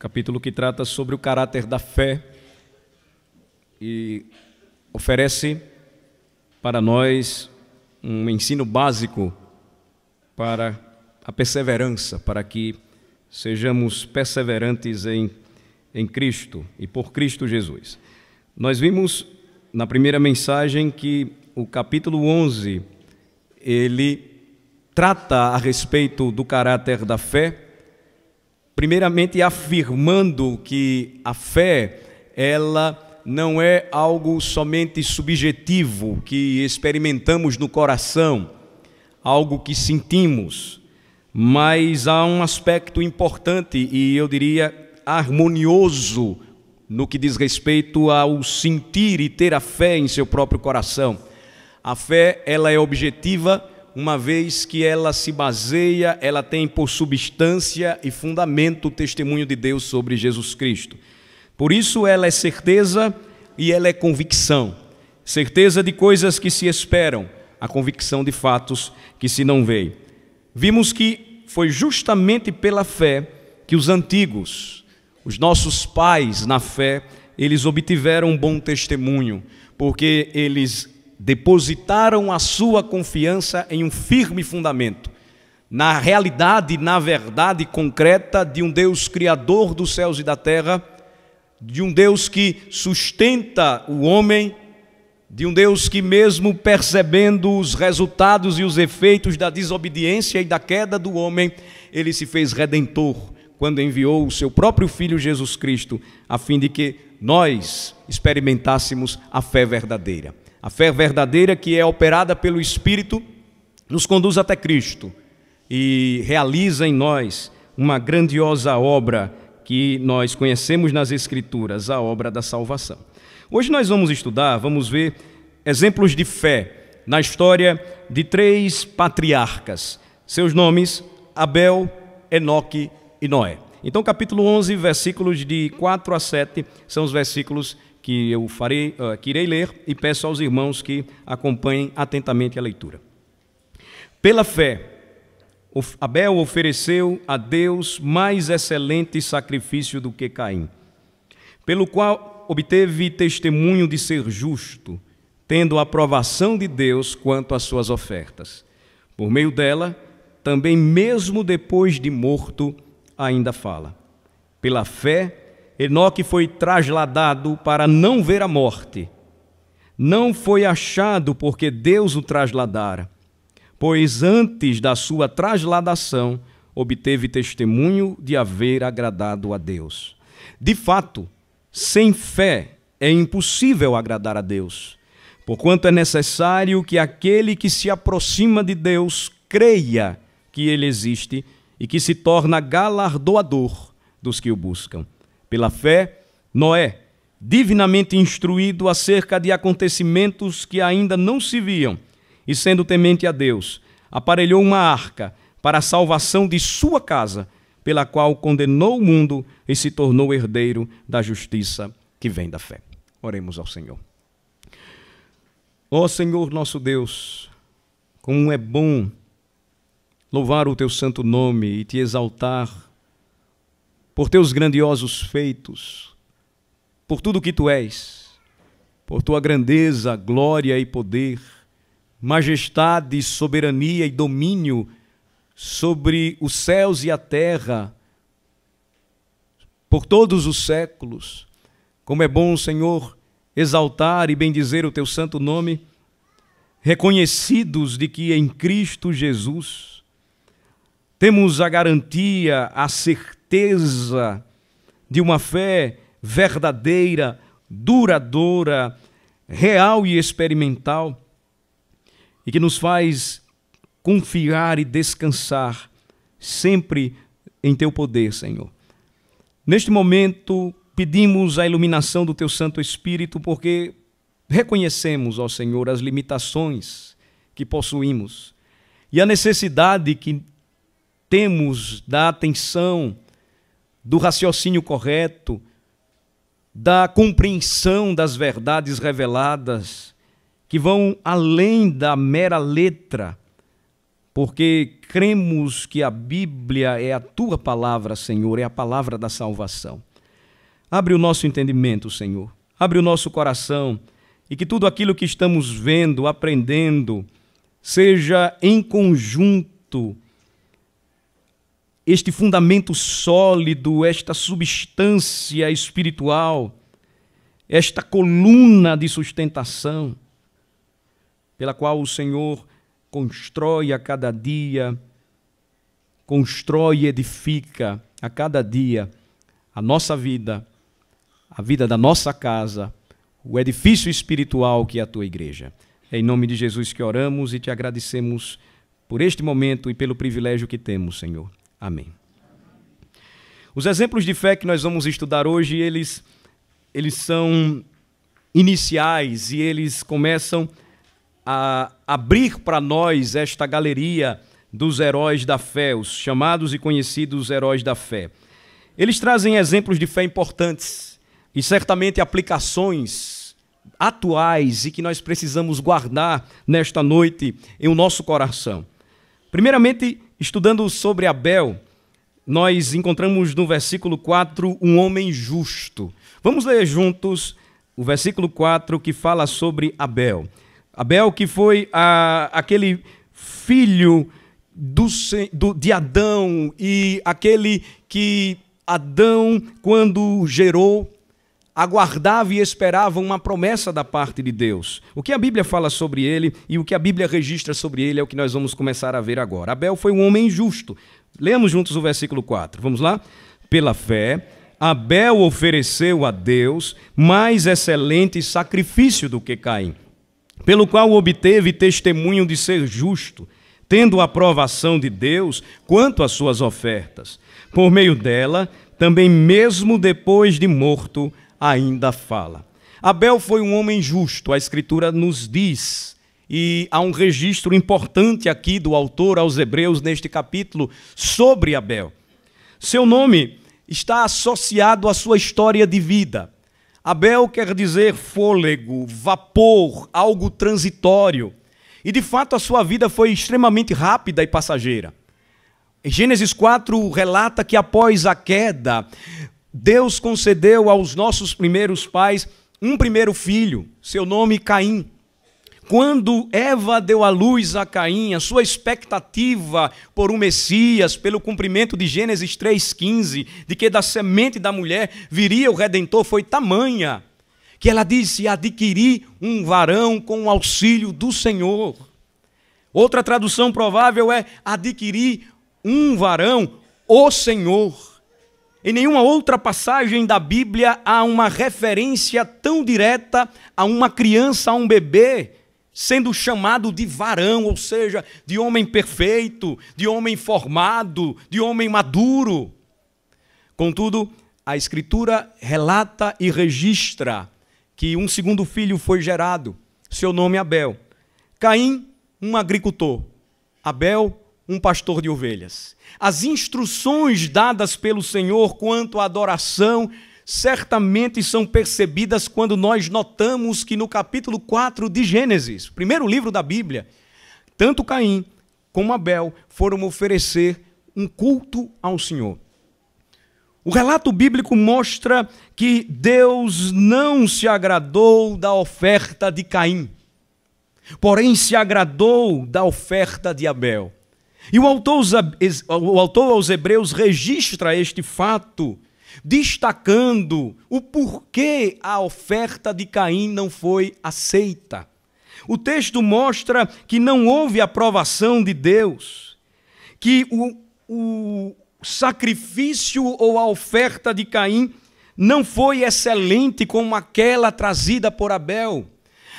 capítulo que trata sobre o caráter da fé e oferece para nós um ensino básico para a perseverança, para que sejamos perseverantes em Cristo e por Cristo Jesus. Nós vimos na primeira mensagem que o capítulo 11, ele trata a respeito do caráter da fé, primeiramente afirmando que a fé, ela não é algo somente subjetivo, que experimentamos no coração, algo que sentimos, mas há um aspecto importante e eu diria harmonioso no que diz respeito ao sentir e ter a fé em seu próprio coração. A fé, ela é objetiva, uma vez que ela se baseia, ela tem por substância e fundamento o testemunho de Deus sobre Jesus Cristo. Por isso ela é certeza e ela é convicção. Certeza de coisas que se esperam, a convicção de fatos que se não veem. Vimos que foi justamente pela fé que os antigos, os nossos pais na fé, eles obtiveram um bom testemunho, porque eles depositaram a sua confiança em um firme fundamento, na realidade, na verdade concreta de um Deus criador dos céus e da terra, de um Deus que sustenta o homem, de um Deus que mesmo percebendo os resultados e os efeitos da desobediência e da queda do homem, ele se fez redentor quando enviou o seu próprio Filho Jesus Cristo, a fim de que nós experimentássemos a fé verdadeira. A fé verdadeira que é operada pelo Espírito nos conduz até Cristo e realiza em nós uma grandiosa obra que nós conhecemos nas Escrituras, a obra da salvação. Hoje nós vamos ver exemplos de fé na história de 3 patriarcas. Seus nomes, Abel, Enoque e Noé. Então, capítulo 11, versículos de 4 a 7, são os versículos que eu que irei ler e peço aos irmãos que acompanhem atentamente a leitura. Pela fé, Abel ofereceu a Deus mais excelente sacrifício do que Caim, pelo qual obteve testemunho de ser justo, tendo a aprovação de Deus quanto às suas ofertas. Por meio dela, também mesmo depois de morto, ainda fala. Pela fé, Enoque foi trasladado para não ver a morte. Não foi achado porque Deus o trasladara, pois antes da sua trasladação obteve testemunho de haver agradado a Deus. De fato, sem fé é impossível agradar a Deus, porquanto é necessário que aquele que se aproxima de Deus creia que Ele existe e que se torna galardoador dos que o buscam. Pela fé, Noé, divinamente instruído acerca de acontecimentos que ainda não se viam, e sendo temente a Deus, aparelhou uma arca para a salvação de sua casa, pela qual condenou o mundo e se tornou herdeiro da justiça que vem da fé. Oremos ao Senhor. Ó Senhor nosso Deus, como é bom louvar o teu santo nome e te exaltar por teus grandiosos feitos, por tudo que tu és, por tua grandeza, glória e poder, majestade, soberania e domínio sobre os céus e a terra, por todos os séculos. Como é bom, Senhor, exaltar e bendizer o teu santo nome, reconhecidos de que em Cristo Jesus temos a garantia, a certeza de uma fé verdadeira, duradoura, real e experimental, e que nos faz confiar e descansar sempre em teu poder, Senhor. Neste momento, pedimos a iluminação do teu Santo Espírito, porque reconhecemos, ó Senhor, as limitações que possuímos e a necessidade que temos da atenção, do raciocínio correto, da compreensão das verdades reveladas, que vão além da mera letra, porque cremos que a Bíblia é a tua palavra, Senhor, é a palavra da salvação. Abre o nosso entendimento, Senhor. Abre o nosso coração e que tudo aquilo que estamos vendo, aprendendo, seja em conjunto este fundamento sólido, esta substância espiritual, esta coluna de sustentação, pela qual o Senhor constrói a cada dia, constrói e edifica a cada dia a nossa vida, a vida da nossa casa, o edifício espiritual que é a tua igreja. É em nome de Jesus que oramos e te agradecemos por este momento e pelo privilégio que temos, Senhor. Amém. Os exemplos de fé que nós vamos estudar hoje, eles são iniciais e eles começam a abrir para nós esta galeria dos heróis da fé, os chamados e conhecidos heróis da fé. Eles trazem exemplos de fé importantes e certamente aplicações atuais e que nós precisamos guardar nesta noite em o nosso coração. Primeiramente, estudando sobre Abel, nós encontramos no versículo 4 um homem justo. Vamos ler juntos o versículo 4 que fala sobre Abel. Abel, que foi aquele filho de Adão, e aquele que Adão, quando gerou, aguardava e esperava uma promessa da parte de Deus. O que a Bíblia fala sobre ele e o que a Bíblia registra sobre ele é o que nós vamos começar a ver agora. Abel foi um homem justo. Lemos juntos o versículo 4. Vamos lá? Pela fé, Abel ofereceu a Deus mais excelente sacrifício do que Caim, pelo qual obteve testemunho de ser justo, tendo a aprovação de Deus quanto às suas ofertas. Por meio dela, também mesmo depois de morto, ainda fala. Abel foi um homem justo, a Escritura nos diz, e há um registro importante aqui do autor aos Hebreus neste capítulo sobre Abel. Seu nome está associado à sua história de vida. Abel quer dizer fôlego, vapor, algo transitório. E de fato a sua vida foi extremamente rápida e passageira. Em Gênesis 4 relata que após a queda, Deus concedeu aos nossos primeiros pais um primeiro filho, seu nome Caim. Quando Eva deu à luz a Caim, a sua expectativa por um Messias, pelo cumprimento de Gênesis 3,15, de que da semente da mulher viria o Redentor, foi tamanha, que ela disse: adquiri um varão com o auxílio do Senhor. Outra tradução provável é: adquiri um varão, o Senhor. Em nenhuma outra passagem da Bíblia há uma referência tão direta a uma criança, a um bebê, sendo chamado de varão, ou seja, de homem perfeito, de homem formado, de homem maduro. Contudo, a Escritura relata e registra que um segundo filho foi gerado, seu nome é Abel. Caim, um agricultor. Abel, um pastor de ovelhas. As instruções dadas pelo Senhor quanto à adoração certamente são percebidas quando nós notamos que no capítulo 4 de Gênesis, primeiro livro da Bíblia, tanto Caim como Abel foram oferecer um culto ao Senhor. O relato bíblico mostra que Deus não se agradou da oferta de Caim, porém se agradou da oferta de Abel. E o autor aos Hebreus registra este fato, destacando o porquê a oferta de Caim não foi aceita. O texto mostra que não houve aprovação de Deus, que o sacrifício ou a oferta de Caim não foi excelente como aquela trazida por Abel.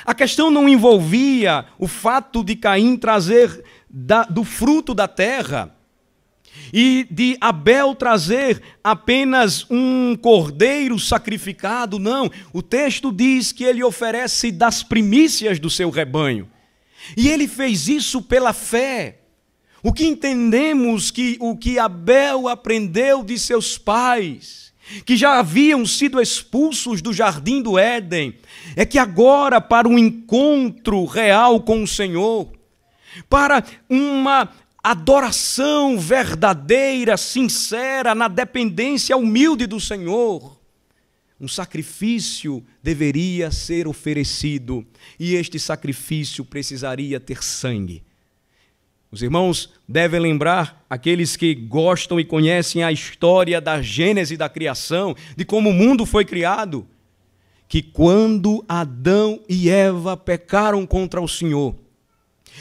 A questão não envolvia o fato de Caim trazer do fruto da terra e de Abel trazer apenas um cordeiro sacrificado, não. O texto diz que ele oferece das primícias do seu rebanho. E ele fez isso pela fé. O que entendemos que o que Abel aprendeu de seus pais, que já haviam sido expulsos do jardim do Éden, é que agora, para um encontro real com o Senhor, para uma adoração verdadeira, sincera, na dependência humilde do Senhor, um sacrifício deveria ser oferecido, e este sacrifício precisaria ter sangue. Os irmãos devem lembrar, aqueles que gostam e conhecem a história da Gênese da criação, de como o mundo foi criado, que quando Adão e Eva pecaram contra o Senhor,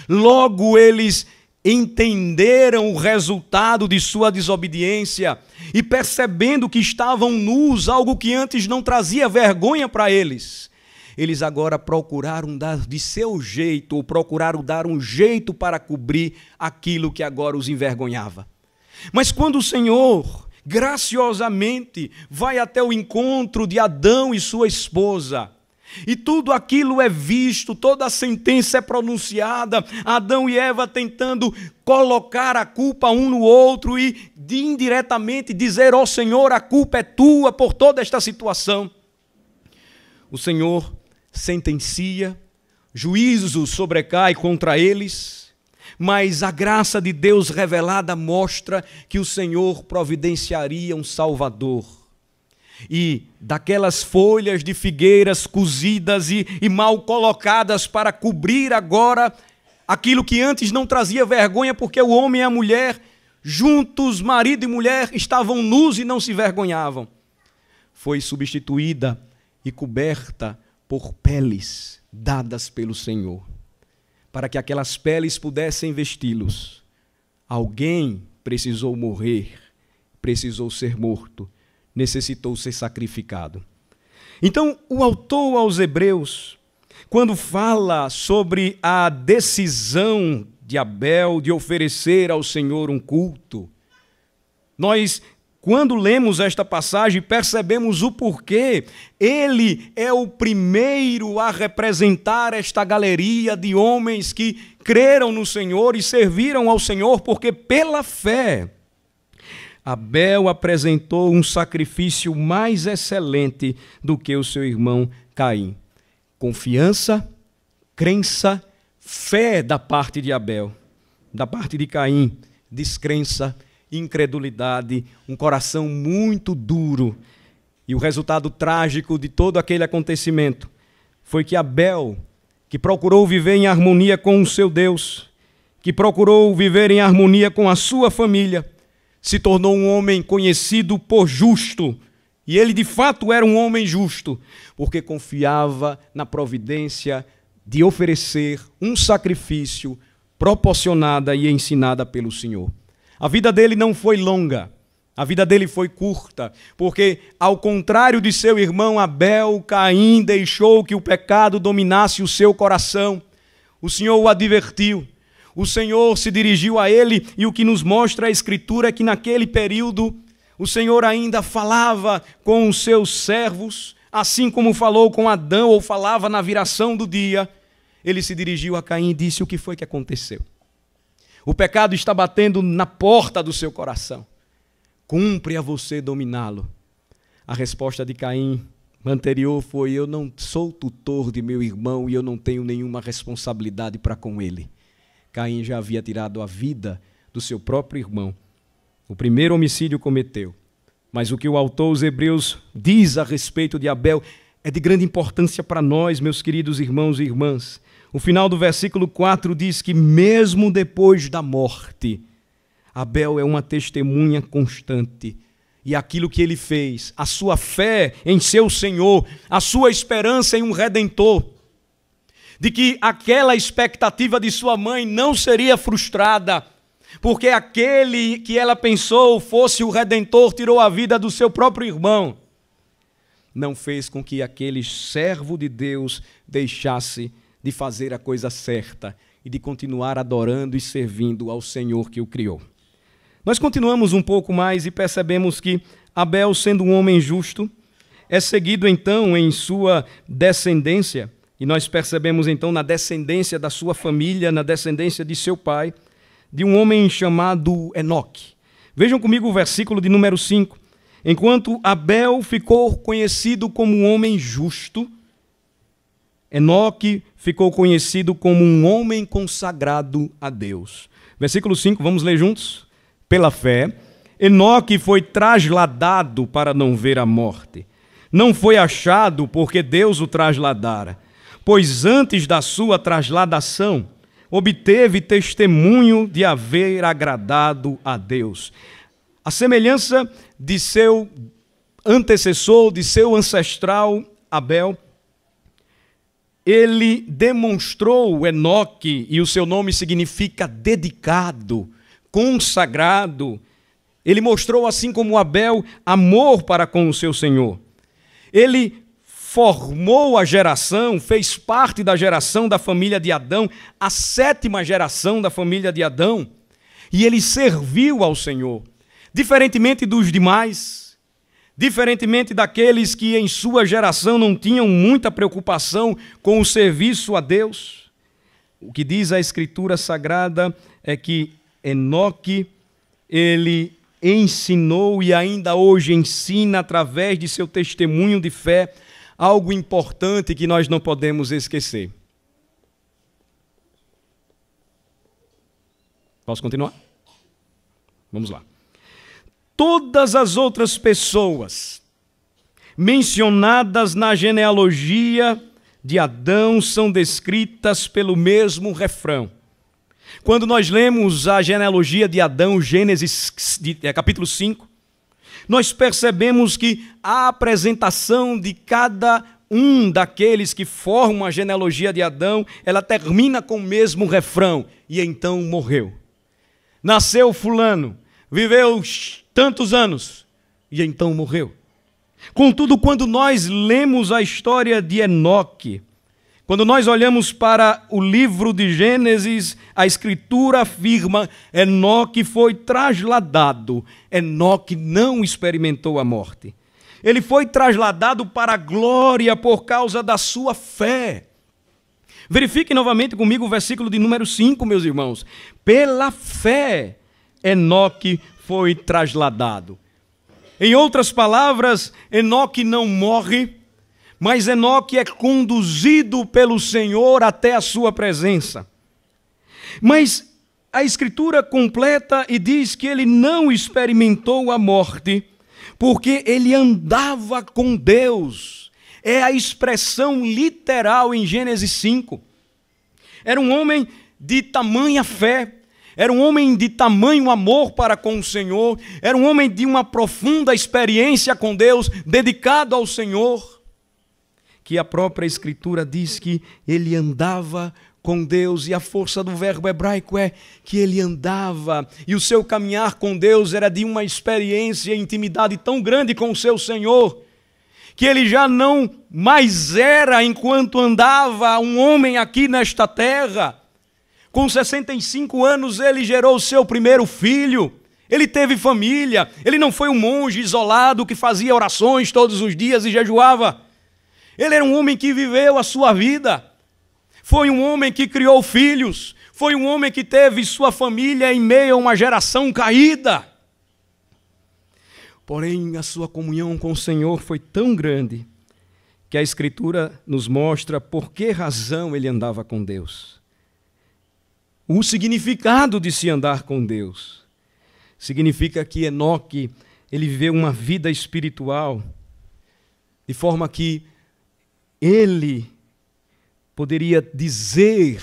logo eles entenderam o resultado de sua desobediência e, percebendo que estavam nus, algo que antes não trazia vergonha para eles, eles agora procuraram dar de seu jeito, ou procuraram dar um jeito para cobrir aquilo que agora os envergonhava. Mas quando o Senhor graciosamente vai até o encontro de Adão e sua esposa, e tudo aquilo é visto, toda a sentença é pronunciada, Adão e Eva tentando colocar a culpa um no outro e indiretamente dizer: ó Senhor, a culpa é tua por toda esta situação. O Senhor sentencia, juízo sobrecai contra eles, mas a graça de Deus revelada mostra que o Senhor providenciaria um Salvador. E daquelas folhas de figueiras cozidas e mal colocadas para cobrir agora aquilo que antes não trazia vergonha, porque o homem e a mulher, juntos, marido e mulher, estavam nus e não se vergonhavam, foi substituída e coberta por peles dadas pelo Senhor, para que aquelas peles pudessem vesti-los. Alguém precisou morrer, precisou ser morto, necessitou ser sacrificado. Então, o autor aos Hebreus, quando fala sobre a decisão de Abel de oferecer ao Senhor um culto, nós, quando lemos esta passagem, percebemos o porquê. Ele é o primeiro a representar esta galeria de homens que creram no Senhor e serviram ao Senhor, porque pela fé Abel apresentou um sacrifício mais excelente do que o seu irmão Caim. Confiança, crença, fé da parte de Abel. Da parte de Caim, descrença, incredulidade, um coração muito duro. E o resultado trágico de todo aquele acontecimento foi que Abel, que procurou viver em harmonia com o seu Deus, que procurou viver em harmonia com a sua família, se tornou um homem conhecido por justo. E ele de fato era um homem justo, porque confiava na providência de oferecer um sacrifício proporcionada e ensinada pelo Senhor. A vida dele não foi longa, a vida dele foi curta, porque ao contrário de seu irmão Abel, Caim deixou que o pecado dominasse o seu coração. O Senhor o advertiu. O Senhor se dirigiu a ele, e o que nos mostra a Escritura é que naquele período o Senhor ainda falava com os seus servos, assim como falou com Adão, ou falava na viração do dia. Ele se dirigiu a Caim e disse: o que foi que aconteceu? O pecado está batendo na porta do seu coração. Cumpre a você dominá-lo. A resposta de Caim anterior foi: eu não sou tutor de meu irmão e eu não tenho nenhuma responsabilidade para com ele. Caim já havia tirado a vida do seu próprio irmão. O primeiro homicídio cometeu. Mas o que o autor aos Hebreus diz a respeito de Abel é de grande importância para nós, meus queridos irmãos e irmãs. O final do versículo 4 diz que mesmo depois da morte, Abel é uma testemunha constante. E aquilo que ele fez, a sua fé em seu Senhor, a sua esperança em um Redentor, de que aquela expectativa de sua mãe não seria frustrada, porque aquele que ela pensou fosse o Redentor tirou a vida do seu próprio irmão, não fez com que aquele servo de Deus deixasse de fazer a coisa certa e de continuar adorando e servindo ao Senhor que o criou. Nós continuamos um pouco mais e percebemos que Abel, sendo um homem justo, é seguido então em sua descendência. E nós percebemos então na descendência da sua família, na descendência de seu pai, de um homem chamado Enoque. Vejam comigo o versículo de número 5. Enquanto Abel ficou conhecido como um homem justo, Enoque ficou conhecido como um homem consagrado a Deus. Versículo 5, vamos ler juntos? Pela fé, Enoque foi trasladado para não ver a morte. Não foi achado porque Deus o trasladara, pois antes da sua trasladação, obteve testemunho de haver agradado a Deus. A semelhança de seu antecessor, de seu ancestral Abel, ele demonstrou, Enoque, e o seu nome significa dedicado, consagrado. Ele mostrou, assim como Abel, amor para com o seu Senhor. Ele formou a geração, fez parte da geração da família de Adão, a 7ª geração da família de Adão, e ele serviu ao Senhor. Diferentemente dos demais, diferentemente daqueles que em sua geração não tinham muita preocupação com o serviço a Deus, o que diz a Escritura Sagrada é que Enoque, ele ensinou e ainda hoje ensina através de seu testemunho de fé algo importante que nós não podemos esquecer. Posso continuar? Vamos lá. Todas as outras pessoas mencionadas na genealogia de Adão são descritas pelo mesmo refrão. Quando nós lemos a genealogia de Adão, Gênesis capítulo 5, nós percebemos que a apresentação de cada um daqueles que formam a genealogia de Adão, ela termina com o mesmo refrão: e então morreu. Nasceu fulano, viveu tantos anos, e então morreu. Contudo, quando nós lemos a história de Enoque, quando nós olhamos para o livro de Gênesis, a Escritura afirma: Enoque foi trasladado. Enoque não experimentou a morte. Ele foi trasladado para a glória por causa da sua fé. Verifique novamente comigo o versículo de número 5, meus irmãos. Pela fé, Enoque foi trasladado. Em outras palavras, Enoque não morre, mas Enoque é conduzido pelo Senhor até a sua presença. Mas a Escritura completa e diz que ele não experimentou a morte, porque ele andava com Deus. É a expressão literal em Gênesis 5. Era um homem de tamanha fé, era um homem de tamanho amor para com o Senhor, era um homem de uma profunda experiência com Deus, dedicado ao Senhor, que a própria Escritura diz que ele andava com Deus, e a força do verbo hebraico é que ele andava, e o seu caminhar com Deus era de uma experiência e intimidade tão grande com o seu Senhor, que ele já não mais era, enquanto andava, um homem aqui nesta terra. Com 65 anos ele gerou o seu primeiro filho, ele teve família, ele não foi um monge isolado que fazia orações todos os dias e jejuava. Ele era um homem que viveu a sua vida, foi um homem que criou filhos, foi um homem que teve sua família em meio a uma geração caída. Porém, a sua comunhão com o Senhor foi tão grande que a Escritura nos mostra por que razão ele andava com Deus. O significado de se andar com Deus significa que Enoque, ele viveu uma vida espiritual de forma que ele poderia dizer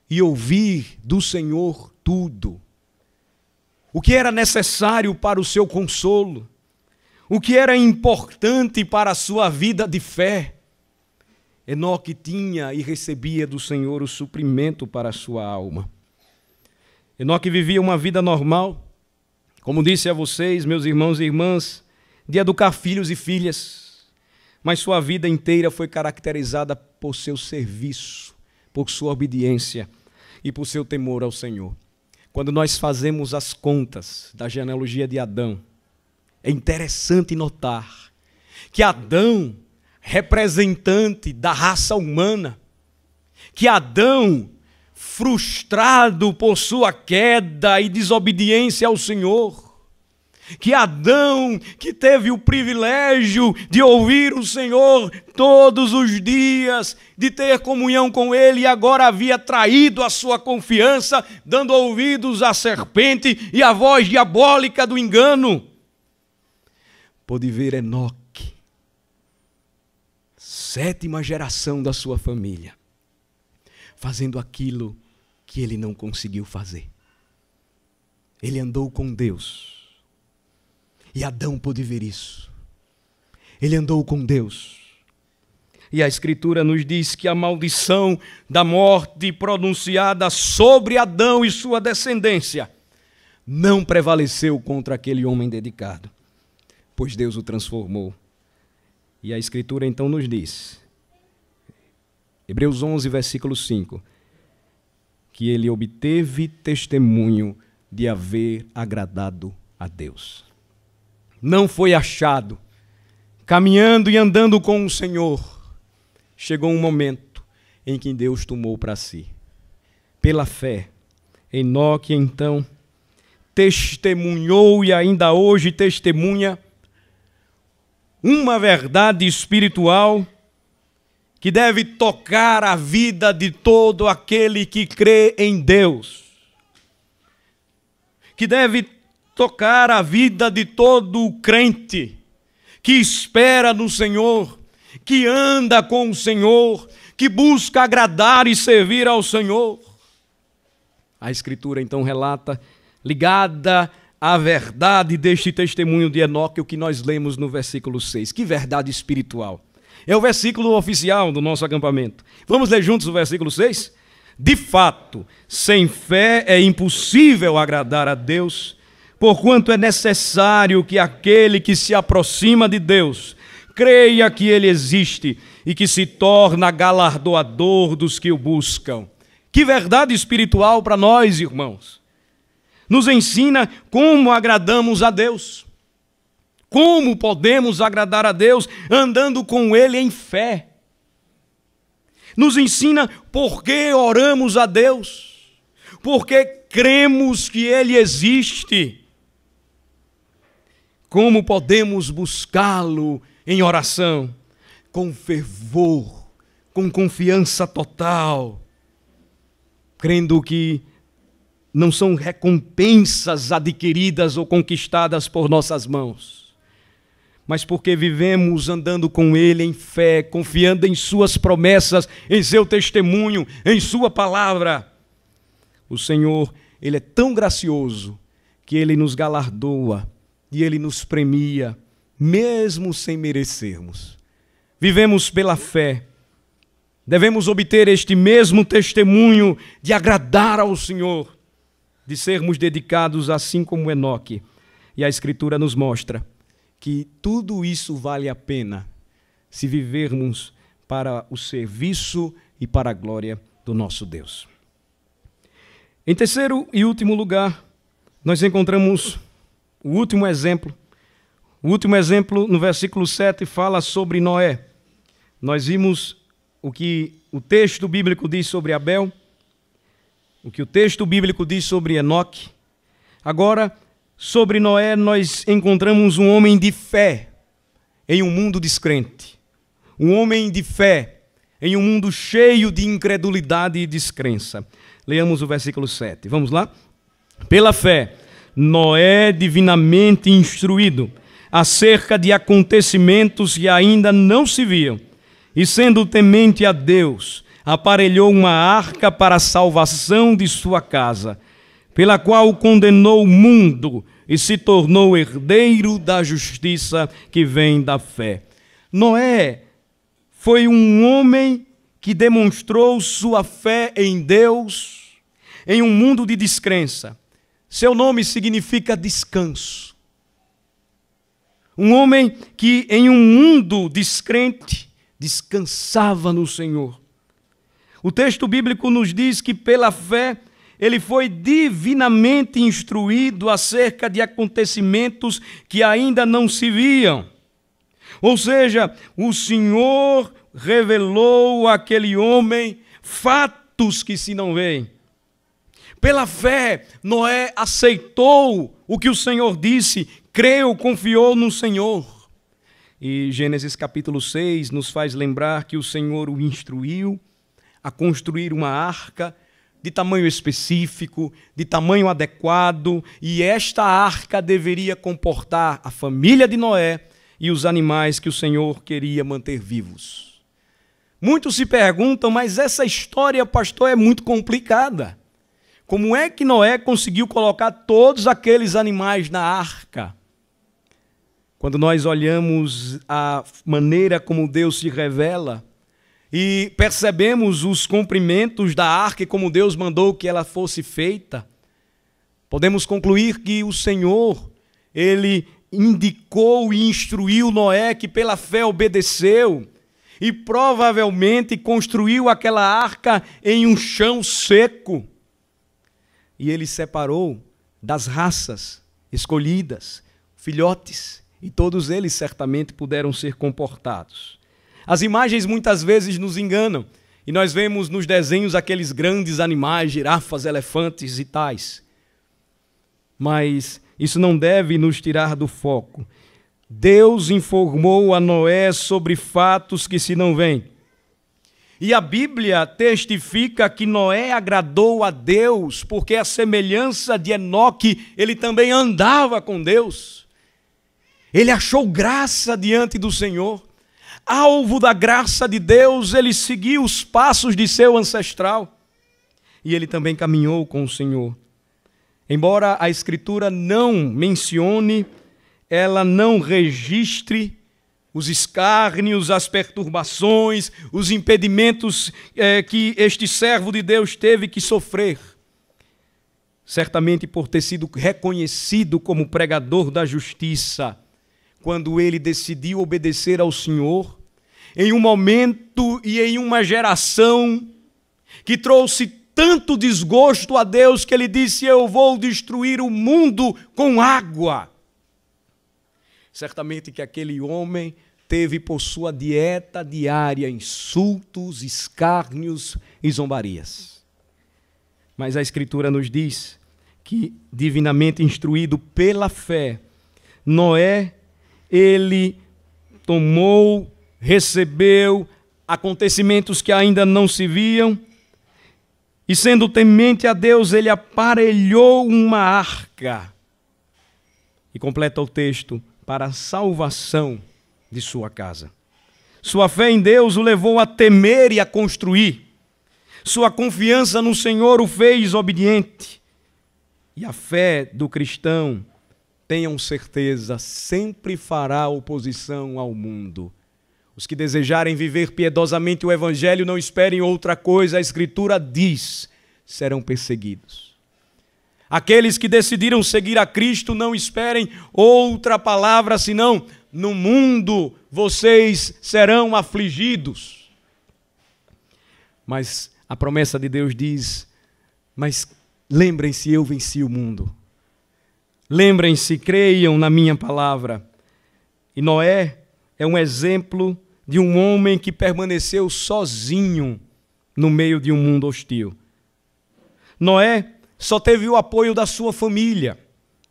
e ouvir do Senhor tudo. O que era necessário para o seu consolo, o que era importante para a sua vida de fé. Enoque tinha e recebia do Senhor o suprimento para a sua alma. Enoque vivia uma vida normal, como disse a vocês, meus irmãos e irmãs, de educar filhos e filhas, mas sua vida inteira foi caracterizada por seu serviço, por sua obediência e por seu temor ao Senhor. Quando nós fazemos as contas da genealogia de Adão, é interessante notar que Adão, representante da raça humana, que Adão, frustrado por sua queda e desobediência ao Senhor, que Adão, que teve o privilégio de ouvir o Senhor todos os dias, de ter comunhão com Ele, e agora havia traído a sua confiança, dando ouvidos à serpente e à voz diabólica do engano, pôde ver Enoque, 7ª geração da sua família, fazendo aquilo que ele não conseguiu fazer. Ele andou com Deus. E Adão pôde ver isso. Ele andou com Deus. E a Escritura nos diz que a maldição da morte pronunciada sobre Adão e sua descendência não prevaleceu contra aquele homem dedicado, pois Deus o transformou. E a Escritura então nos diz, Hebreus 11, versículo 5, que ele obteve testemunho de haver agradado a Deus. Não foi achado, caminhando e andando com o Senhor. Chegou um momento em que Deus tomou para si. Pela fé, Enoque então testemunhou e ainda hoje testemunha uma verdade espiritual que deve tocar a vida de todo aquele que crê em Deus, que deve tocar a vida de todo crente que espera no Senhor, que anda com o Senhor, que busca agradar e servir ao Senhor. A Escritura então relata, ligada à verdade deste testemunho de Enoque, o que nós lemos no versículo 6. Que verdade espiritual! É o versículo oficial do nosso acampamento. Vamos ler juntos o versículo 6? De fato, sem fé é impossível agradar a Deus, porquanto é necessário que aquele que se aproxima de Deus creia que Ele existe e que se torna galardoador dos que o buscam. Que verdade espiritual para nós, irmãos! Nos ensina como agradamos a Deus. Como podemos agradar a Deus andando com Ele em fé. Nos ensina por que oramos a Deus, porque cremos que Ele existe. Como podemos buscá-lo em oração, com fervor, com confiança total, crendo que não são recompensas adquiridas ou conquistadas por nossas mãos, mas porque vivemos andando com Ele em fé, confiando em Suas promessas, em Seu testemunho, em Sua palavra. O Senhor, Ele é tão gracioso que Ele nos galardoa e Ele nos premia, mesmo sem merecermos. Vivemos pela fé. Devemos obter este mesmo testemunho de agradar ao Senhor, de sermos dedicados assim como Enoque. E a Escritura nos mostra que tudo isso vale a pena se vivermos para o serviço e para a glória do nosso Deus. Em terceiro e último lugar, nós encontramos o último exemplo. O último exemplo, no versículo 7, fala sobre Noé. Nós vimos o que o texto bíblico diz sobre Abel, o que o texto bíblico diz sobre Enoque. Agora, sobre Noé, nós encontramos um homem de fé em um mundo descrente. Um homem de fé em um mundo cheio de incredulidade e descrença. Leamos o versículo 7. Vamos lá? Pela fé, Noé, divinamente instruído acerca de acontecimentos que ainda não se viam, e sendo temente a Deus, aparelhou uma arca para a salvação de sua casa, pela qual condenou o mundo e se tornou herdeiro da justiça que vem da fé. Noé foi um homem que demonstrou sua fé em Deus em um mundo de descrença. Seu nome significa descanso. Um homem que em um mundo descrente descansava no Senhor. O texto bíblico nos diz que pela fé ele foi divinamente instruído acerca de acontecimentos que ainda não se viam. Ou seja, o Senhor revelou àquele homem fatos que se não veem. Pela fé, Noé aceitou o que o Senhor disse, creu, confiou no Senhor. E Gênesis capítulo 6 nos faz lembrar que o Senhor o instruiu a construir uma arca de tamanho específico, de tamanho adequado, e esta arca deveria comportar a família de Noé e os animais que o Senhor queria manter vivos. Muitos se perguntam, mas essa história, pastor, é muito complicada. Como é que Noé conseguiu colocar todos aqueles animais na arca? Quando nós olhamos a maneira como Deus se revela e percebemos os comprimentos da arca e como Deus mandou que ela fosse feita, podemos concluir que o Senhor, Ele indicou e instruiu Noé, que pela fé obedeceu e provavelmente construiu aquela arca em um chão seco. E Ele separou das raças escolhidas, filhotes, e todos eles certamente puderam ser comportados. As imagens muitas vezes nos enganam, e nós vemos nos desenhos aqueles grandes animais, girafas, elefantes e tais. Mas isso não deve nos tirar do foco. Deus informou a Noé sobre fatos que se não veem. E a Bíblia testifica que Noé agradou a Deus, porque a semelhança de Enoque, ele também andava com Deus. Ele achou graça diante do Senhor. Alvo da graça de Deus, ele seguiu os passos de seu ancestral. E ele também caminhou com o Senhor. Embora a Escritura não mencione, ela não registre os escárnios, as perturbações, os impedimentos que este servo de Deus teve que sofrer. Certamente por ter sido reconhecido como pregador da justiça, quando ele decidiu obedecer ao Senhor, em um momento e em uma geração que trouxe tanto desgosto a Deus que ele disse: eu vou destruir o mundo com água. Certamente que aquele homem teve por sua dieta diária insultos, escárnios e zombarias. Mas a Escritura nos diz que, divinamente instruído pela fé, Noé, ele tomou, recebeu acontecimentos que ainda não se viam, e sendo temente a Deus, ele aparelhou uma arca. E completa o texto: para a salvação de sua casa. Sua fé em Deus o levou a temer e a construir. Sua confiança no Senhor o fez obediente. E a fé do cristão, tenham certeza, sempre fará oposição ao mundo. Os que desejarem viver piedosamente o Evangelho não esperem outra coisa, a Escritura diz: serão perseguidos. Aqueles que decidiram seguir a Cristo não esperem outra palavra senão: no mundo vocês serão afligidos. Mas a promessa de Deus diz: mas lembrem-se, eu venci o mundo. Lembrem-se, creiam na minha palavra. E Noé é um exemplo de um homem que permaneceu sozinho no meio de um mundo hostil. Noé só teve o apoio da sua família.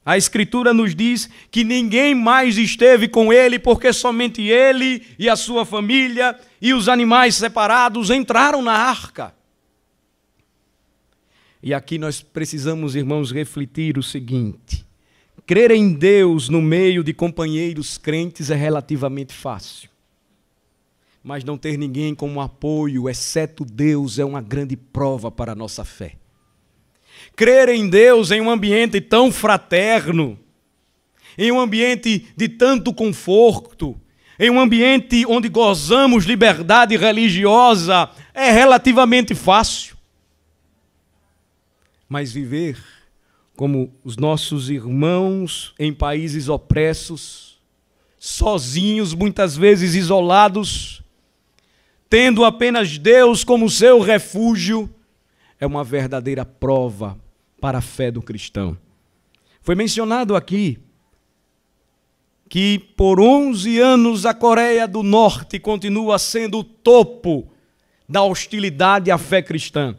A Escritura nos diz que ninguém mais esteve com ele, porque somente ele e a sua família e os animais separados entraram na arca. E aqui nós precisamos, irmãos, refletir o seguinte: crer em Deus no meio de companheiros crentes é relativamente fácil. Mas não ter ninguém como apoio, exceto Deus, é uma grande prova para a nossa fé. Crer em Deus em um ambiente tão fraterno, em um ambiente de tanto conforto, em um ambiente onde gozamos liberdade religiosa, é relativamente fácil. Mas viver como os nossos irmãos em países opressos, sozinhos, muitas vezes isolados, tendo apenas Deus como seu refúgio, é uma verdadeira prova para a fé do cristão. Foi mencionado aqui que por 11 anos a Coreia do Norte continua sendo o topo da hostilidade à fé cristã.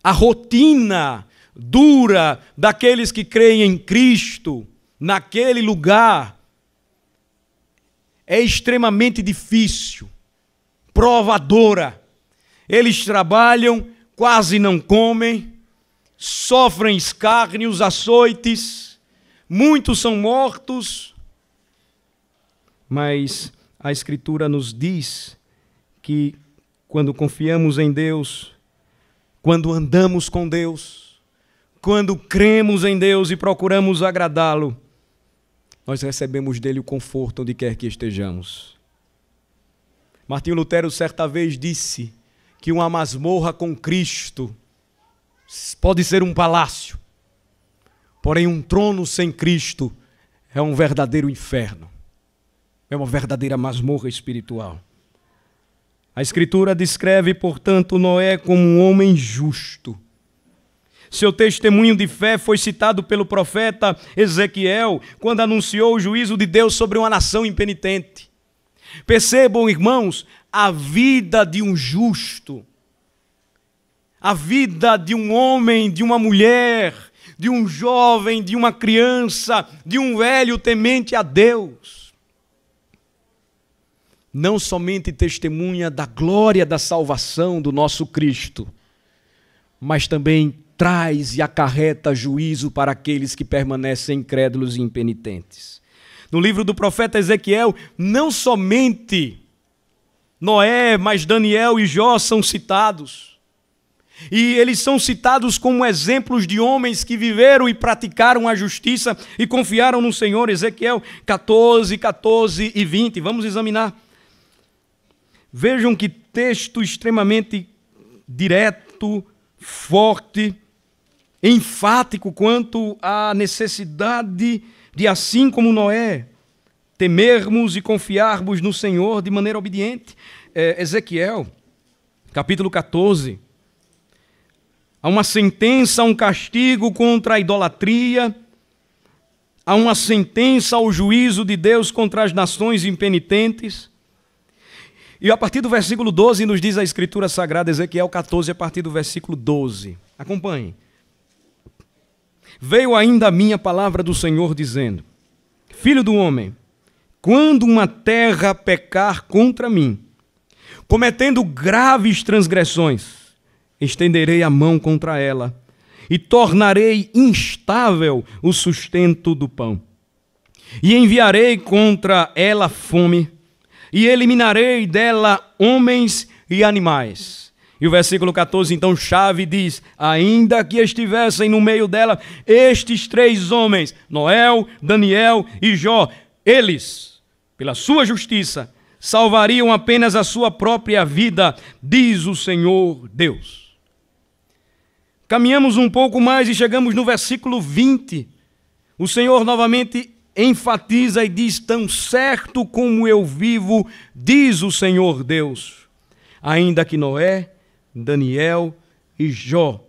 A rotina dura daqueles que creem em Cristo, naquele lugar, é extremamente difícil, provadora. Eles trabalham, quase não comem, sofrem escárnios, açoites, muitos são mortos, mas a Escritura nos diz que quando confiamos em Deus, quando andamos com Deus, quando cremos em Deus e procuramos agradá-lo, nós recebemos dele o conforto onde quer que estejamos. Martinho Lutero certa vez disse que uma masmorra com Cristo pode ser um palácio, porém um trono sem Cristo é um verdadeiro inferno, é uma verdadeira masmorra espiritual. A Escritura descreve, portanto, Noé como um homem justo. Seu testemunho de fé foi citado pelo profeta Ezequiel, quando anunciou o juízo de Deus sobre uma nação impenitente. Percebam, irmãos, a vida de um justo, a vida de um homem, de uma mulher, de um jovem, de uma criança, de um velho temente a Deus. Não somente testemunha da glória da salvação do nosso Cristo, mas também traz e acarreta juízo para aqueles que permanecem incrédulos e impenitentes. No livro do profeta Ezequiel, não somente Noé, mas Daniel e Jó são citados. E eles são citados como exemplos de homens que viveram e praticaram a justiça e confiaram no Senhor. Ezequiel 14, 14 e 20. Vamos examinar. Vejam que texto extremamente direto, forte, enfático quanto à necessidade de, assim como Noé, temermos e confiarmos no Senhor de maneira obediente. Ezequiel, capítulo 14. Há uma sentença, um castigo contra a idolatria, há uma sentença ao juízo de Deus contra as nações impenitentes. E a partir do versículo 12 nos diz a Escritura Sagrada, Ezequiel 14, a partir do versículo 12. Acompanhem. Veio ainda a minha palavra do Senhor dizendo: Filho do homem, quando uma terra pecar contra mim, cometendo graves transgressões, estenderei a mão contra ela e tornarei instável o sustento do pão. E enviarei contra ela fome, e eliminarei dela homens e animais. E o versículo 14, então, chave, diz: ainda que estivessem no meio dela estes três homens, Noé, Daniel e Jó, eles, pela sua justiça, salvariam apenas a sua própria vida, diz o Senhor Deus. Caminhamos um pouco mais e chegamos no versículo 20. O Senhor novamente enfatiza e diz: tão certo como eu vivo, diz o Senhor Deus, ainda que Noé, Daniel e Jó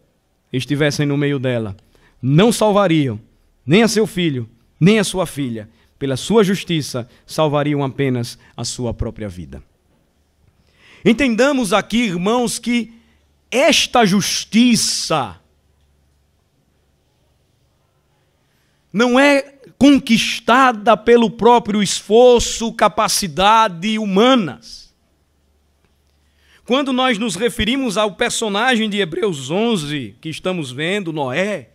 estivessem no meio dela, não salvariam nem a seu filho, nem a sua filha. Pela sua justiça, salvariam apenas a sua própria vida. Entendamos aqui, irmãos, que esta justiça não é conquistada pelo próprio esforço, capacidade humanas. Quando nós nos referimos ao personagem de Hebreus 11, que estamos vendo, Noé,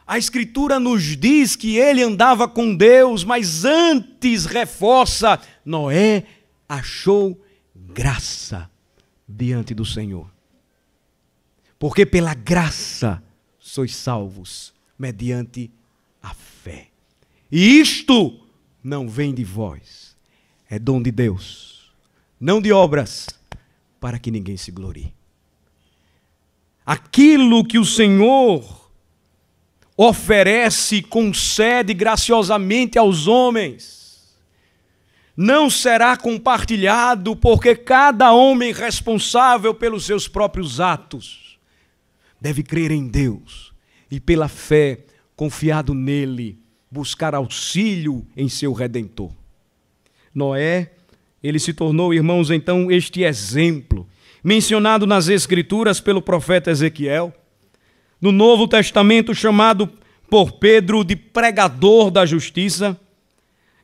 a Escritura nos diz que ele andava com Deus, mas antes reforça: Noé achou graça diante do Senhor. Porque pela graça sois salvos, mediante a fé. E isto não vem de vós, é dom de Deus, não de obras, para que ninguém se glorie. Aquilo que o Senhor oferece, concede graciosamente aos homens, não será compartilhado, porque cada homem responsável pelos seus próprios atos deve crer em Deus e pela fé, confiado nele, buscar auxílio em seu Redentor. Noé, ele se tornou, irmãos, então este exemplo mencionado nas Escrituras pelo profeta Ezequiel, no Novo Testamento chamado por Pedro de pregador da justiça,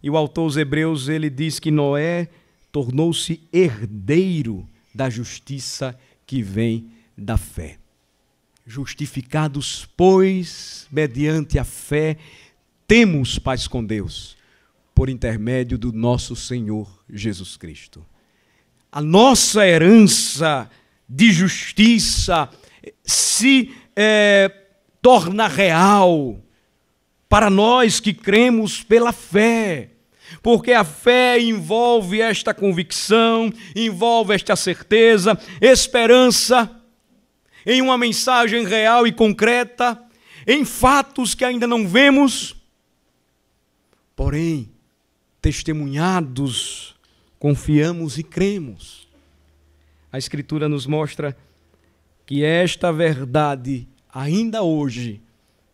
e o autor aos Hebreus, ele diz que Noé tornou-se herdeiro da justiça que vem da fé. Justificados, pois, mediante a fé, temos paz com Deus, por intermédio do nosso Senhor Jesus Cristo. A nossa herança de justiça se torna real para nós que cremos pela fé, porque a fé envolve esta convicção, envolve esta certeza, esperança em uma mensagem real e concreta, em fatos que ainda não vemos, porém, testemunhados, confiamos e cremos. A Escritura nos mostra que esta verdade, ainda hoje,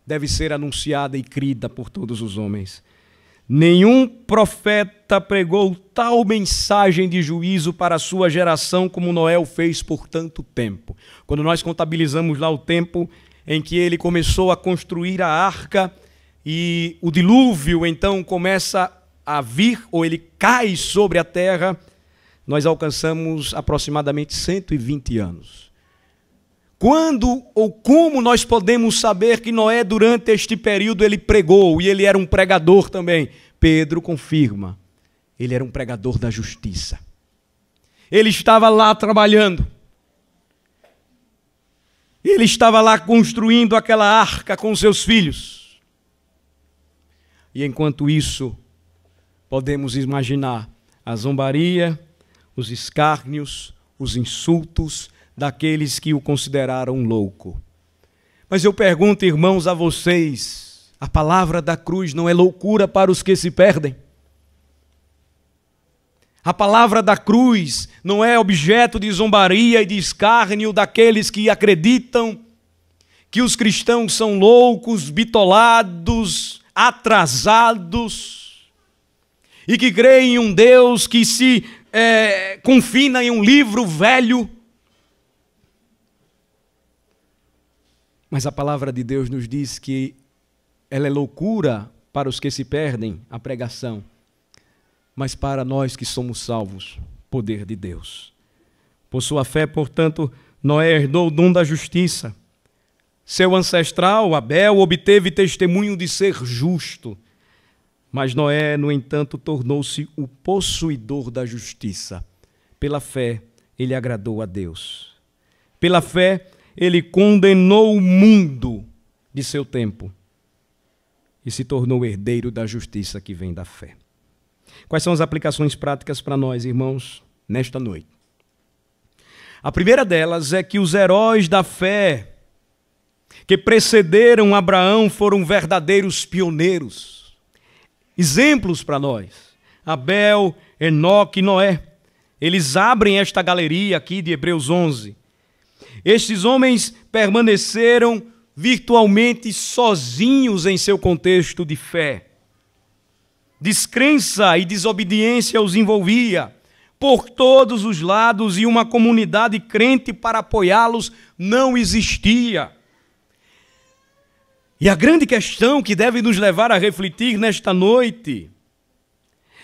deve ser anunciada e crida por todos os homens. Nenhum profeta pregou tal mensagem de juízo para a sua geração como Noé o fez por tanto tempo. Quando nós contabilizamos lá o tempo em que ele começou a construir a arca e o dilúvio então começa a vir, ou ele cai sobre a terra, nós alcançamos aproximadamente 120 anos. Quando ou como nós podemos saber que Noé, durante este período, ele pregou, e ele era um pregador também? Pedro confirma, ele era um pregador da justiça. Ele estava lá trabalhando. Ele estava lá construindo aquela arca com seus filhos. E enquanto isso, podemos imaginar a zombaria, os escárnios, os insultos daqueles que o consideraram louco. Mas eu pergunto, irmãos, a vocês, a palavra da cruz não é loucura para os que se perdem? A palavra da cruz não é objeto de zombaria e de escárnio daqueles que acreditam que os cristãos são loucos, bitolados, atrasados, e que creem em um Deus que se confina em um livro velho? Mas a palavra de Deus nos diz que ela é loucura para os que se perdem, a pregação, mas para nós que somos salvos, poder de Deus. Por sua fé, portanto, Noé herdou o dom da justiça. Seu ancestral, Abel, obteve testemunho de ser justo, mas Noé, no entanto, tornou-se o possuidor da justiça. Pela fé, ele agradou a Deus. Pela fé, ele condenou o mundo de seu tempo e se tornou herdeiro da justiça que vem da fé. Quais são as aplicações práticas para nós, irmãos, nesta noite? A primeira delas é que os heróis da fé que precederam Abraão foram verdadeiros pioneiros, exemplos para nós. Abel, Enoque e Noé. Eles abrem esta galeria aqui de Hebreus 11. Estes homens permaneceram virtualmente sozinhos em seu contexto de fé. Descrença e desobediência os envolvia por todos os lados e uma comunidade crente para apoiá-los não existia. E a grande questão que deve nos levar a refletir nesta noite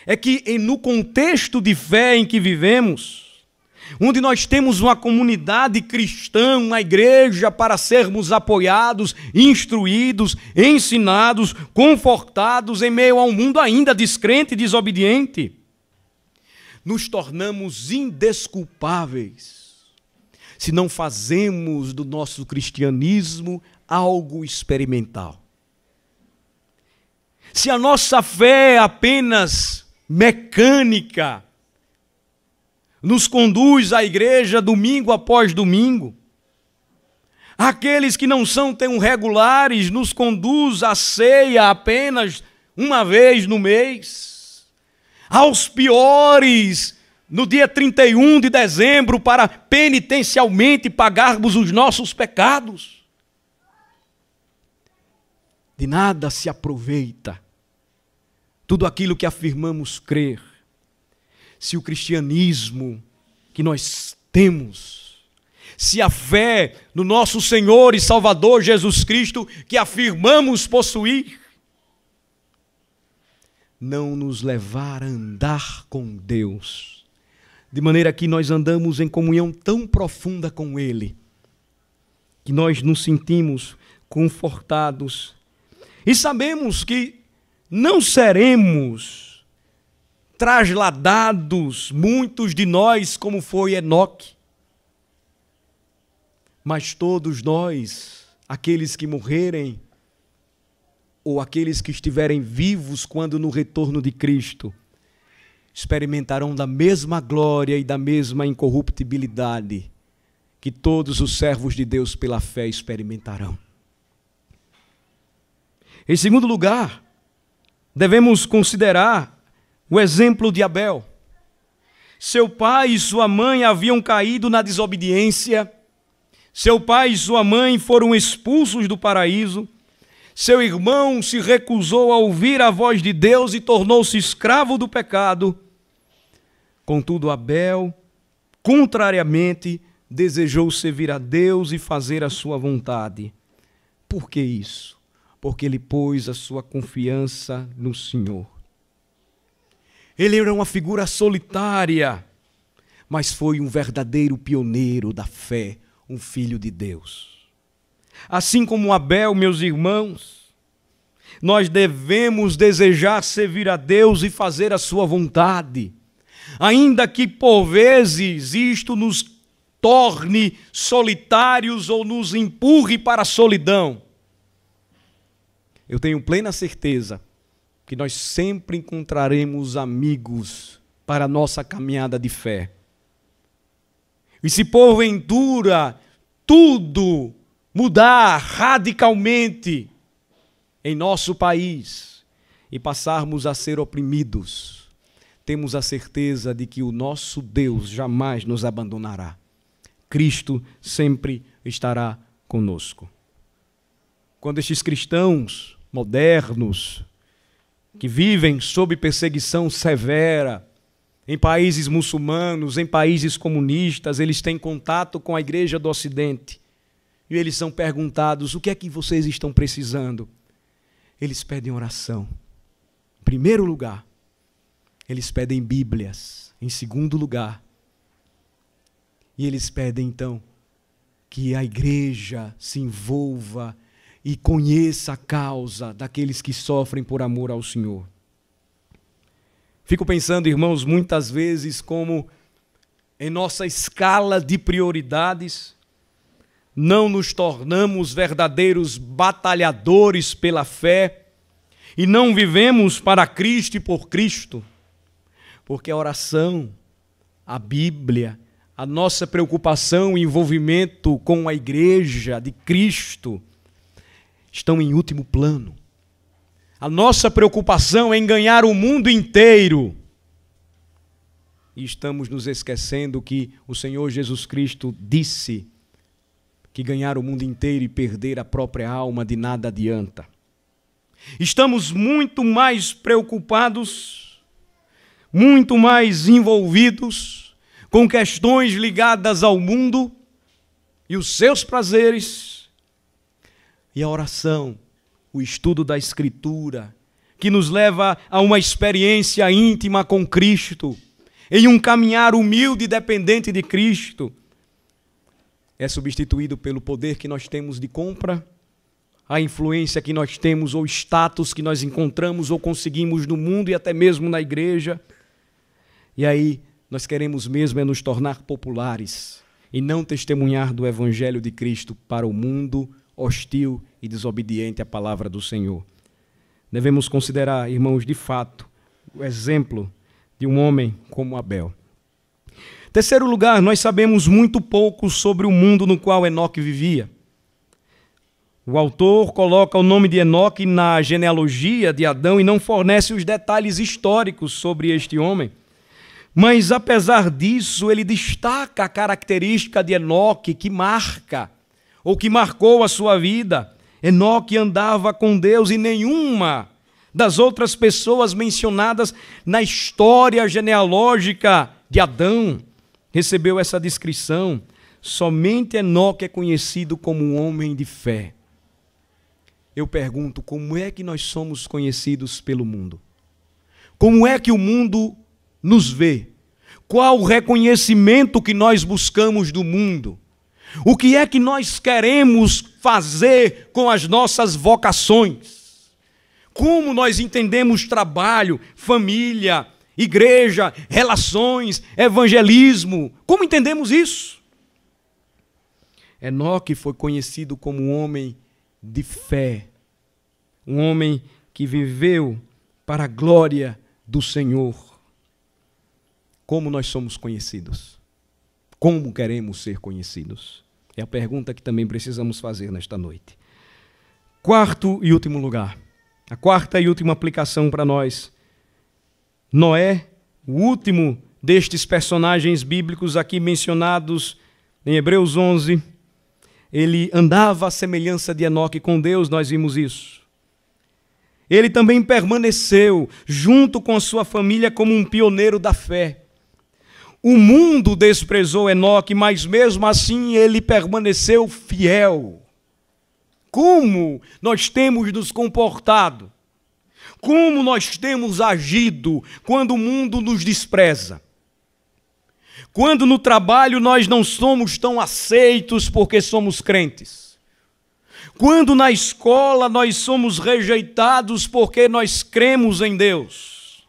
é que no contexto de fé em que vivemos, onde nós temos uma comunidade cristã, uma igreja para sermos apoiados, instruídos, ensinados, confortados em meio a um mundo ainda descrente e desobediente, nos tornamos indesculpáveis se não fazemos do nosso cristianismo algo experimental. Se a nossa fé é apenas mecânica, nos conduz à igreja domingo após domingo. Aqueles que não são tão regulares nos conduz à ceia apenas uma vez no mês. Aos piores, no dia 31 de dezembro, para penitencialmente pagarmos os nossos pecados. De nada se aproveita tudo aquilo que afirmamos crer, se o cristianismo que nós temos se a fé no nosso Senhor e Salvador Jesus Cristo, que afirmamos possuir, não nos levar a andar com Deus, de maneira que nós andamos em comunhão tão profunda com Ele, que nós nos sentimos confortados e sabemos que não seremos trasladados, muitos de nós, como foi Enoque, mas todos nós, aqueles que morrerem, ou aqueles que estiverem vivos quando no retorno de Cristo, experimentarão da mesma glória e da mesma incorruptibilidade que todos os servos de Deus pela fé experimentarão. Em segundo lugar, devemos considerar o exemplo de Abel. Seu pai e sua mãe haviam caído na desobediência, seu pai e sua mãe foram expulsos do paraíso, seu irmão se recusou a ouvir a voz de Deus e tornou-se escravo do pecado. Contudo, Abel, contrariamente, desejou servir a Deus e fazer a sua vontade. Por que isso? Porque ele pôs a sua confiança no Senhor. Ele era uma figura solitária, mas foi um verdadeiro pioneiro da fé, um filho de Deus. Assim como Abel, meus irmãos, nós devemos desejar servir a Deus e fazer a sua vontade, ainda que por vezes isto nos torne solitários ou nos empurre para a solidão. Eu tenho plena certeza que nós sempre encontraremos amigos para a nossa caminhada de fé. E se porventura tudo mudar radicalmente em nosso país e passarmos a ser oprimidos, temos a certeza de que o nosso Deus jamais nos abandonará. Cristo sempre estará conosco. Quando estes cristãos modernos, que vivem sob perseguição severa, em países muçulmanos, em países comunistas, eles têm contato com a igreja do Ocidente, e eles são perguntados: o que é que vocês estão precisando? Eles pedem oração. Em primeiro lugar, eles pedem Bíblias. Em segundo lugar, e eles pedem então que a igreja se envolva e conheça a causa daqueles que sofrem por amor ao Senhor. Fico pensando, irmãos, muitas vezes como em nossa escala de prioridades não nos tornamos verdadeiros batalhadores pela fé e não vivemos para Cristo e por Cristo, porque a oração, a Bíblia, a nossa preocupação e envolvimento com a igreja de Cristo estão em último plano. A nossa preocupação é em ganhar o mundo inteiro. E estamos nos esquecendo que o Senhor Jesus Cristo disse que ganhar o mundo inteiro e perder a própria alma de nada adianta. Estamos muito mais preocupados, muito mais envolvidos com questões ligadas ao mundo e os seus prazeres. E a oração, o estudo da Escritura, que nos leva a uma experiência íntima com Cristo, em um caminhar humilde e dependente de Cristo, é substituído pelo poder que nós temos de compra, a influência que nós temos ou status que nós encontramos ou conseguimos no mundo e até mesmo na igreja. E aí nós queremos mesmo é nos tornar populares e não testemunhar do Evangelho de Cristo para o mundo hostil e desobediente à palavra do Senhor. Devemos considerar, irmãos, de fato, o exemplo de um homem como Abel. Terceiro lugar, nós sabemos muito pouco sobre o mundo no qual Enoque vivia. O autor coloca o nome de Enoque na genealogia de Adão e não fornece os detalhes históricos sobre este homem. Mas, apesar disso, ele destaca a característica de Enoque que marca, ou que marcou a sua vida. Enoque andava com Deus e nenhuma das outras pessoas mencionadas na história genealógica de Adão recebeu essa descrição. somente Enoque é conhecido como um homem de fé. Eu pergunto, como é que nós somos conhecidos pelo mundo? Como é que o mundo nos vê? Qual o reconhecimento que nós buscamos do mundo? O que é que nós queremos fazer com as nossas vocações? Como nós entendemos trabalho, família, igreja, relações, evangelismo? Como entendemos isso? Enoque foi conhecido como um homem de fé, um homem que viveu para a glória do Senhor. Como nós somos conhecidos? Como queremos ser conhecidos? É a pergunta que também precisamos fazer nesta noite. Quarto e último lugar. A quarta e última aplicação para nós. Noé, o último destes personagens bíblicos aqui mencionados em Hebreus 11, ele andava à semelhança de Enoque com Deus, nós vimos isso. Ele também permaneceu junto com a sua família como um pioneiro da fé. O mundo desprezou Enoque, mas mesmo assim ele permaneceu fiel. Como nós temos nos comportado? Como nós temos agido quando o mundo nos despreza? Quando no trabalho nós não somos tão aceitos porque somos crentes? Quando na escola nós somos rejeitados porque nós cremos em Deus?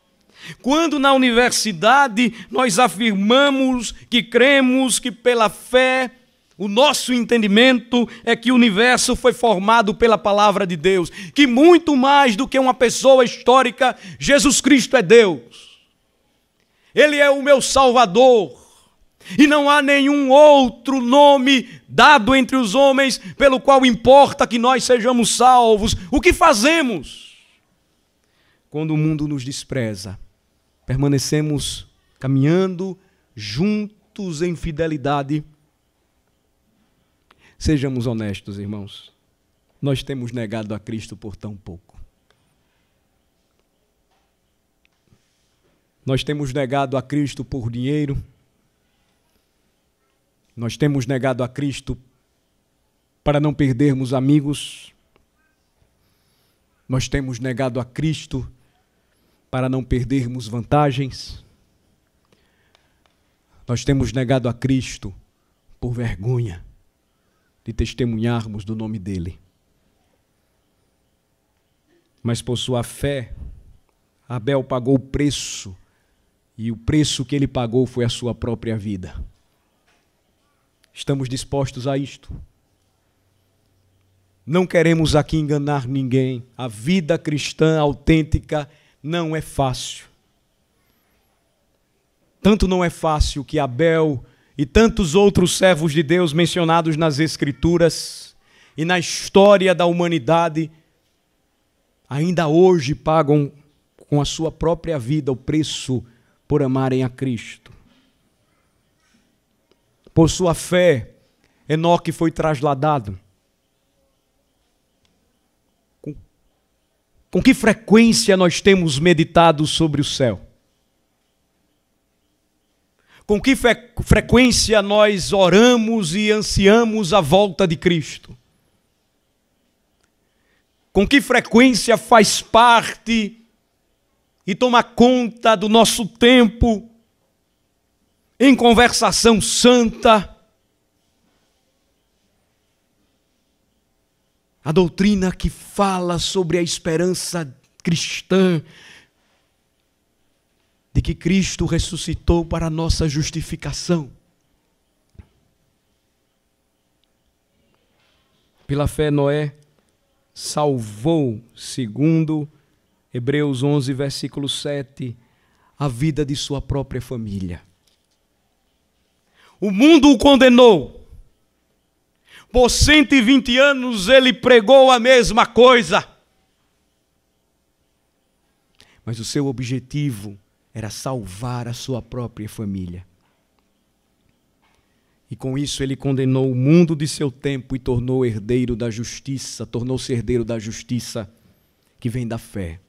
Quando na universidade nós afirmamos que cremos que pela fé o nosso entendimento é que o universo foi formado pela palavra de Deus, que muito mais do que uma pessoa histórica, Jesus Cristo é Deus. Ele é o meu Salvador. E não há nenhum outro nome dado entre os homens pelo qual importa que nós sejamos salvos. O que fazemos? Quando o mundo nos despreza, permanecemos caminhando juntos em fidelidade. Sejamos honestos, irmãos. Nós temos negado a Cristo por tão pouco. Nós temos negado a Cristo por dinheiro. Nós temos negado a Cristo para não perdermos amigos. Nós temos negado a Cristo para não perdermos vantagens. Nós temos negado a Cristo por vergonha de testemunharmos do nome dele. Mas por sua fé, Abel pagou o preço, e o preço que ele pagou foi a sua própria vida. Estamos dispostos a isto? Não queremos aqui enganar ninguém. A vida cristã autêntica não é fácil. Tanto não é fácil que Abel e tantos outros servos de Deus mencionados nas Escrituras e na história da humanidade ainda hoje pagam com a sua própria vida o preço por amarem a Cristo. Por sua fé, Enoque foi trasladado. Com que frequência nós temos meditado sobre o céu? Com que frequência nós oramos e ansiamos a volta de Cristo? Com que frequência faz parte e toma conta do nosso tempo em conversação santa a doutrina que fala sobre a esperança cristã de que Cristo ressuscitou para a nossa justificação? Pela fé, Noé salvou, segundo Hebreus 11, versículo 7, a vida de sua própria família. O mundo o condenou. Por 120 anos ele pregou a mesma coisa. Mas o seu objetivo era salvar a sua própria família. E com isso ele condenou o mundo de seu tempo e tornou herdeiro da justiça, tornou-se herdeiro da justiça que vem da fé.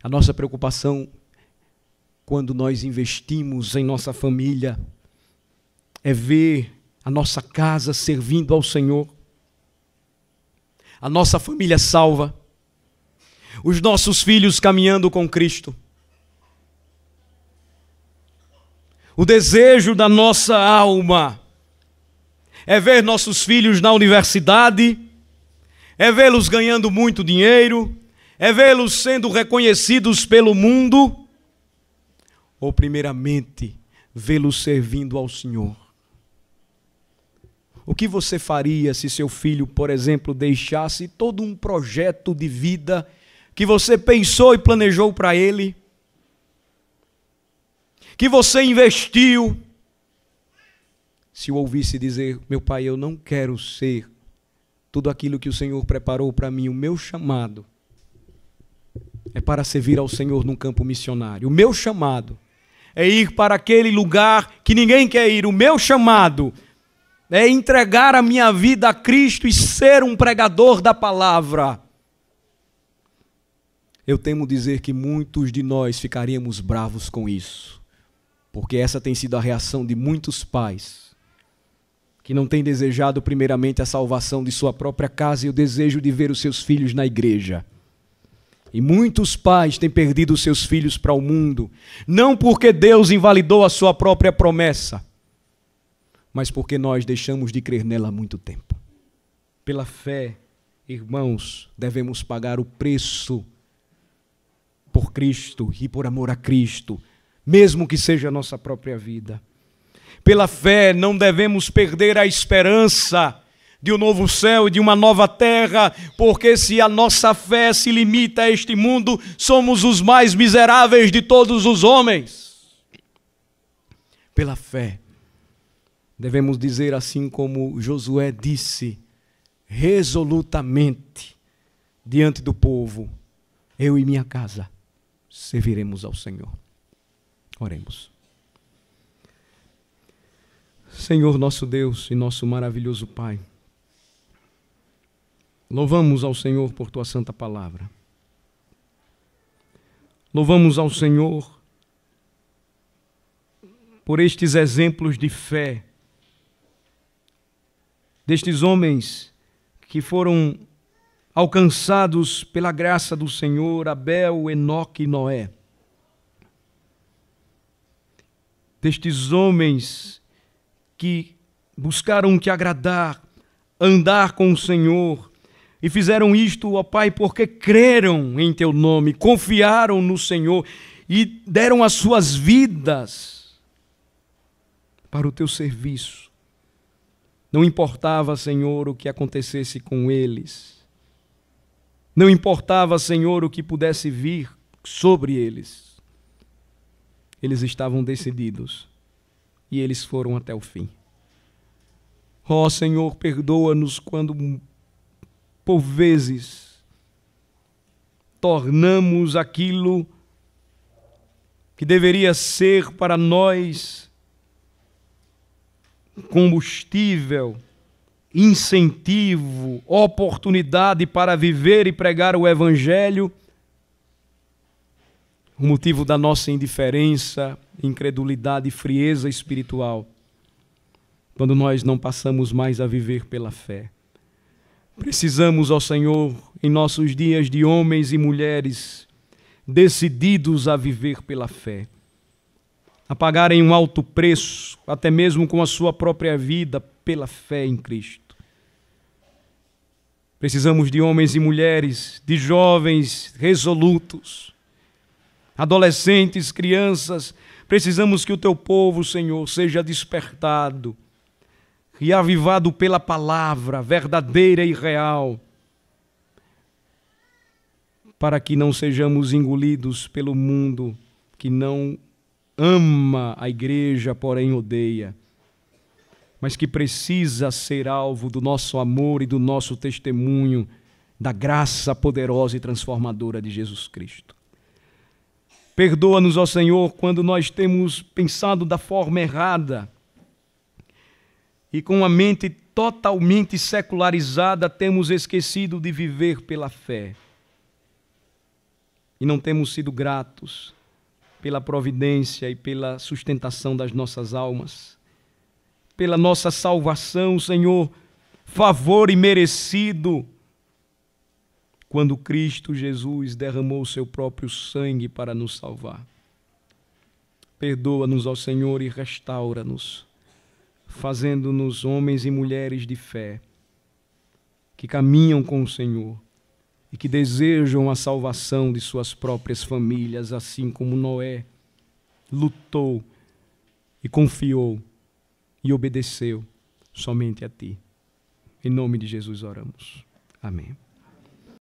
A nossa preocupação quando nós investimos em nossa família é ver a nossa casa servindo ao Senhor, a nossa família salva, os nossos filhos caminhando com Cristo. O desejo da nossa alma é ver nossos filhos na universidade, é vê-los ganhando muito dinheiro, é vê-los sendo reconhecidos pelo mundo, ou primeiramente, vê-los servindo ao Senhor. O que você faria se seu filho, por exemplo, deixasse todo um projeto de vida que você pensou e planejou para ele, que você investiu, se o ouvisse dizer: meu pai, eu não quero ser tudo aquilo que o Senhor preparou para mim, o meu chamado é para servir ao Senhor num campo missionário, o meu chamado é ir para aquele lugar que ninguém quer ir, o meu chamado é entregar a minha vida a Cristo e ser um pregador da palavra. Eu temo dizer que muitos de nós ficaríamos bravos com isso, porque essa tem sido a reação de muitos pais, que não têm desejado primeiramente a salvação de sua própria casa e o desejo de ver os seus filhos na igreja. E muitos pais têm perdido os seus filhos para o mundo, não porque Deus invalidou a sua própria promessa, mas porque nós deixamos de crer nela há muito tempo. Pela fé, irmãos, devemos pagar o preço por Cristo e por amor a Cristo, mesmo que seja a nossa própria vida. Pela fé, não devemos perder a esperança de um novo céu e de uma nova terra, porque se a nossa fé se limita a este mundo, somos os mais miseráveis de todos os homens. Pela fé, devemos dizer assim como Josué disse, resolutamente, diante do povo: eu e minha casa serviremos ao Senhor. Oremos. Senhor nosso Deus e nosso maravilhoso Pai, louvamos ao Senhor por Tua santa palavra. Louvamos ao Senhor por estes exemplos de fé, destes homens que foram alcançados pela graça do Senhor, Abel, Enoque e Noé. Destes homens que buscaram te agradar, andar com o Senhor, e fizeram isto, ó Pai, porque creram em Teu nome, confiaram no Senhor e deram as suas vidas para o Teu serviço. Não importava, Senhor, o que acontecesse com eles. Não importava, Senhor, o que pudesse vir sobre eles. Eles estavam decididos e eles foram até o fim. Ó Senhor, perdoa-nos quando, por vezes, tornamos aquilo que deveria ser para nós combustível, incentivo, oportunidade para viver e pregar o Evangelho, o motivo da nossa indiferença, incredulidade e frieza espiritual, quando nós não passamos mais a viver pela fé. Precisamos, ó Senhor, em nossos dias de homens e mulheres decididos a viver pela fé, a pagarem um alto preço, até mesmo com a sua própria vida, pela fé em Cristo. Precisamos de homens e mulheres, de jovens resolutos, adolescentes, crianças. Precisamos que o Teu povo, Senhor, seja despertado e avivado pela palavra verdadeira e real, para que não sejamos engolidos pelo mundo que não ama a igreja, porém odeia, mas que precisa ser alvo do nosso amor e do nosso testemunho, da graça poderosa e transformadora de Jesus Cristo. Perdoa-nos, ó Senhor, quando nós temos pensado da forma errada e com a mente totalmente secularizada temos esquecido de viver pela fé e não temos sido gratos pela providência e pela sustentação das nossas almas. pela nossa salvação, Senhor, favor imerecido, quando Cristo Jesus derramou o seu próprio sangue para nos salvar. Perdoa-nos, ó Senhor, e restaura-nos, fazendo-nos homens e mulheres de fé, que caminham com o Senhor e que desejam a salvação de suas próprias famílias, assim como Noé lutou e confiou e obedeceu somente a Ti. Em nome de Jesus oramos. Amém.